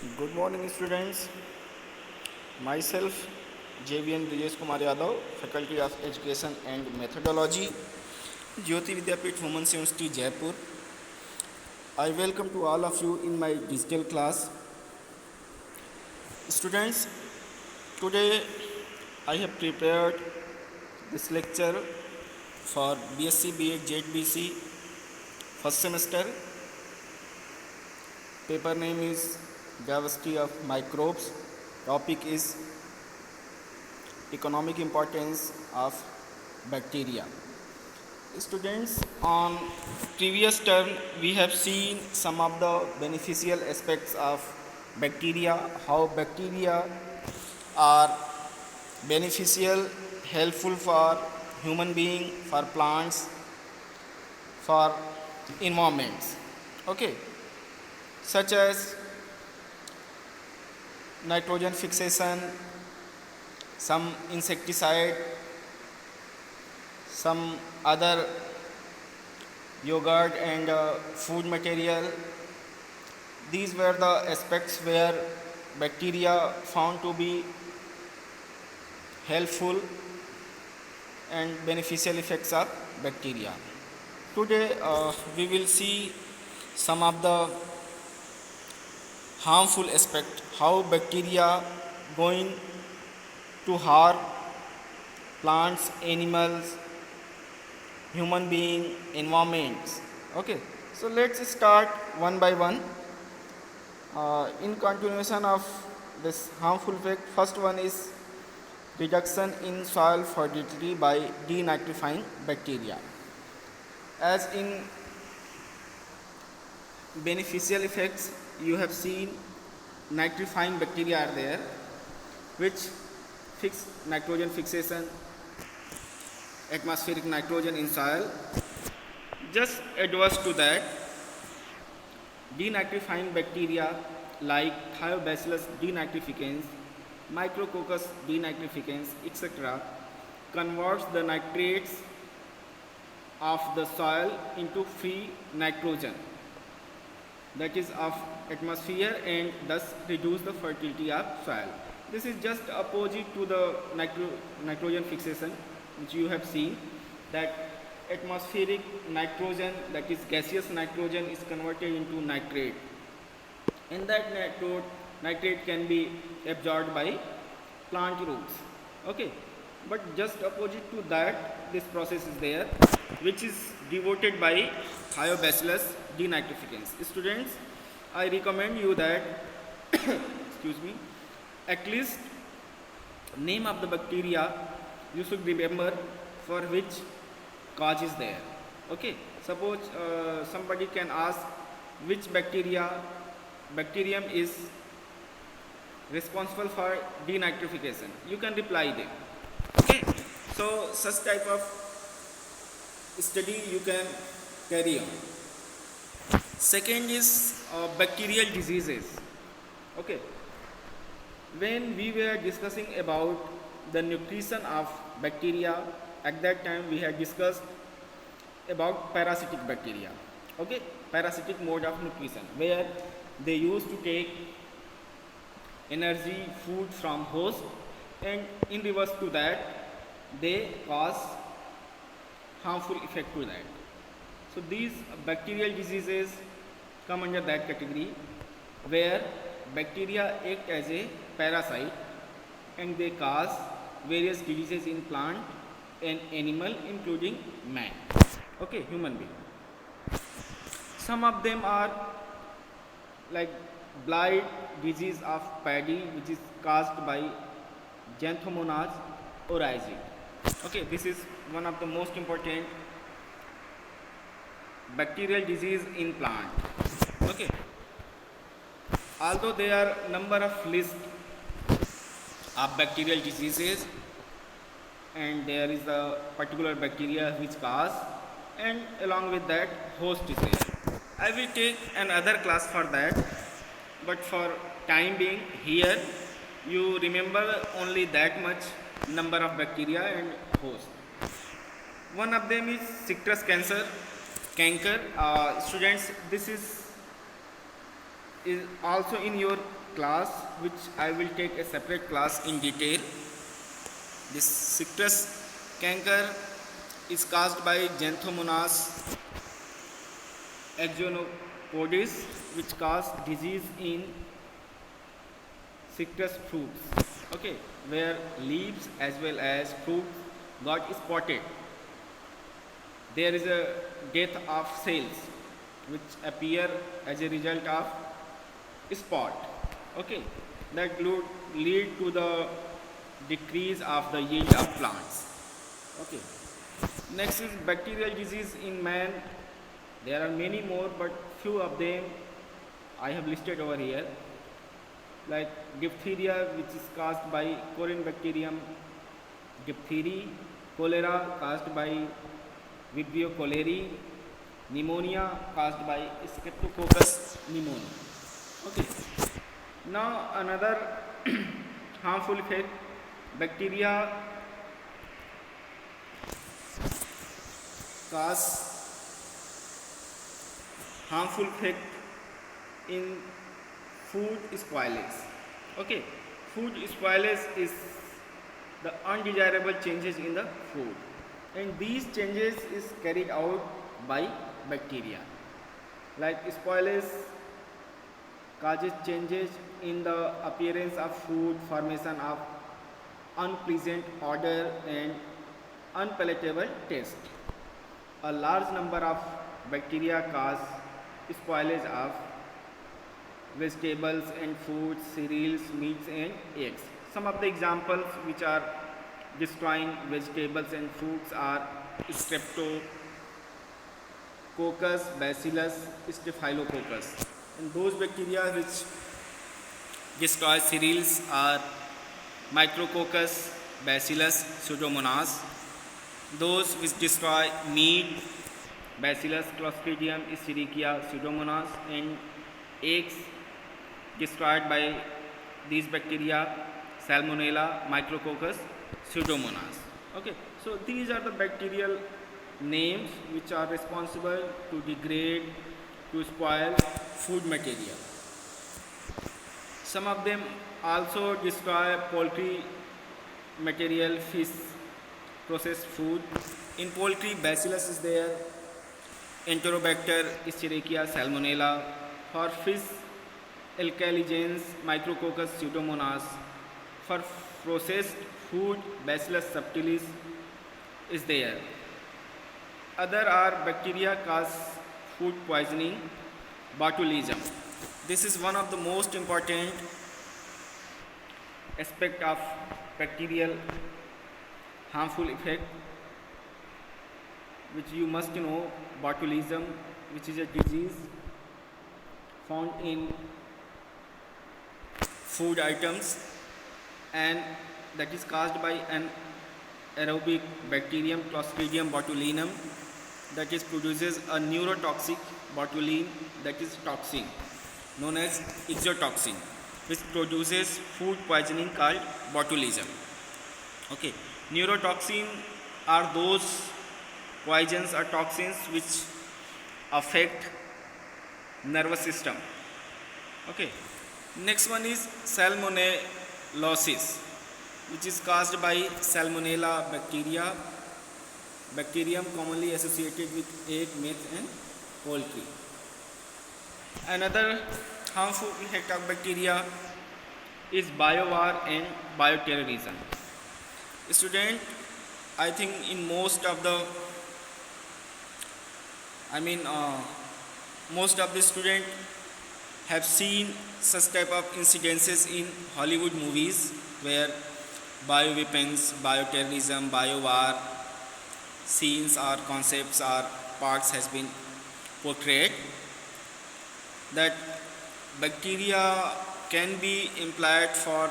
Good morning, students. Myself, JVN Brijesh Kumar Yadav, Faculty of Education and Methodology, Jyoti Vidyapeeth Women's University, Jaipur. I welcome to all of you in my digital class. Students, today I have prepared this lecture for BSc BA JBC first semester. Paper name is Diversity of Microbes. Topic is economic importance of bacteria. Students, on previous term we have seen some of the beneficial aspects of bacteria, how bacteria are beneficial, helpful for human being, for plants, for environments. Okay, such as nitrogen fixation, some insecticide, some other yogurt and food material. These were the aspects where bacteria found to be helpful and beneficial effects of bacteria. Today we will see some of the harmful aspect, how bacteria going to harm plants, animals, human being, environments. Okay, so let's start one by one. In continuation of this harmful effect, first one is reduction in soil fertility by denitrifying bacteria. As in beneficial effects, you have seen nitrifying bacteria are there, which fix nitrogen fixation, atmospheric nitrogen in soil. Just adverse to that, denitrifying bacteria like Thiobacillus denitrificans, Micrococcus denitrificans, etc., converts the nitrates of the soil into free nitrogen, that is of atmosphere, and thus reduce the fertility of soil. This is just opposite to the nitrogen fixation, which you have seen, that atmospheric nitrogen, that is gaseous nitrogen, is converted into nitrate, and that nitrate can be absorbed by plant roots. Okay, but just opposite to that, this process is there, which is devoted by Thiobacillus denitrificans. Students, I recommend you that excuse me, at least name of the bacteria you should remember for which cause is there. Okay, suppose somebody can ask which bacterium is responsible for denitrification, you can reply them. Okay, so such type of study you can carry on. Second is bacterial diseases. Okay, when we were discussing about the nutrition of bacteria, at that time we had discussed about parasitic bacteria. Okay, parasitic mode of nutrition, where they used to take energy, food from host, and in reverse to that they cause harmful effect to that. So these bacterial diseases come under that category, where bacteria act as a parasite and they cause various diseases in plant and animal, including man. Okay, human being. Some of them are like blight disease of paddy, which is caused by Xanthomonas oryzae. Okay, this is one of the most important bacterial disease in plant. Okay, although there are number of list of bacterial diseases, and there is a particular bacteria which cause, and along with that host is there. I will take another class for that, but for time being here you remember only that much number of bacteria and host. One of them is citrus canker. Students, this is also in your class which I will take a separate class in detail. This citrus canker is caused by Xanthomonas axonopodis, which cause disease in citrus fruits. Okay, where leaves as well as fruits got spotted. There is a death of cells which appear as a result of spot. Okay, that lead to the decrease of the yield of plants. Okay, next is bacterial disease in man. There are many more, but few of them I have listed over here, like diphtheria, which is caused by Corynebacterium diphtheriae, cholera caused by Vibrio cholerae, pneumonia caused by Streptococcus pneumoniae. Okay. Now another harmful effect, bacteria cause harmful effect in food spoilage. Okay, food spoilage is the undesirable changes in the food, and these changes is carried out by bacteria. Like spoilage causes changes in the appearance of food, formation of unpleasant odor and unpalatable taste. A large number of bacteria cause spoilage of vegetables and fruits, cereals, meats and eggs. Some of the examples which are destroying vegetables and fruits are Streptococcus, Bacillus, Staphylococcus. And those bacteria which destroy cereals are Micrococcus, Bacillus, Pseudomonas. Those which destroy meat, Bacillus, Clostridium, Escherichia, Pseudomonas, and eggs destroyed by these bacteria, Salmonella, Micrococcus, Pseudomonas. Okay, so these are the bacterial names which are responsible to degrade, to spoil food material. Some of them also destroy poultry material, fish, processed food. In poultry, Bacillus is there, Enterobacter, Escherichia, Salmonella. For fish, Alcaligenes, Micrococcus, Pseudomonas. For processed food, Bacillus subtilis is there. Other are bacteria cause food poisoning, botulism. This is one of the most important aspect of bacterial harmful effect, which you must know. Botulism, which is a disease found in food items, and that is caused by an aerobic bacterium, Clostridium botulinum, that is produces a neurotoxic botulin, that is toxin known as exotoxin, which produces food poisoning called botulism. Okay, neurotoxin are those poisons or toxins which affect nervous system. Okay, next one is salmonellosis, which is caused by Salmonella bacterium commonly associated with egg, meat and poultry. Another harmful effect of bacteria is biowar and bioterrorism. Student, I think in most of the most of the students have seen such type of incidences in Hollywood movies where bioweapons, bioterrorism, biowar scenes or concepts or parts has been portrayed. That bacteria can be employed for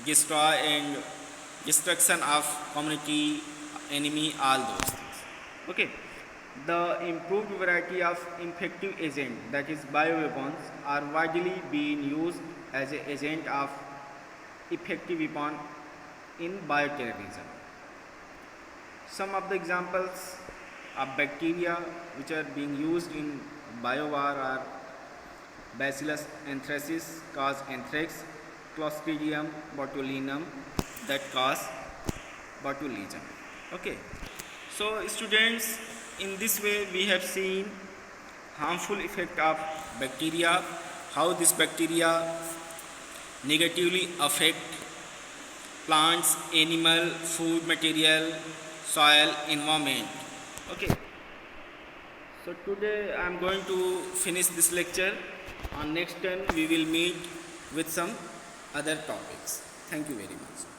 destroy and destruction of community, enemy, all those things. Okay, the improved variety of infective agent, that is bioweapons, are widely being used as an agent of effective weapon in bioterrorism. Some of the examples of bacteria which are being used in biowar are Bacillus anthracis cause anthrax, Clostridium botulinum that cause botulism. Okay, so students, in this way we have seen harmful effect of bacteria, how this bacteria negatively affect plants, animal, food material, soil, environment. Okay, so today I am going to finish this lecture. On next time we will meet with some other topics. Thank you very much.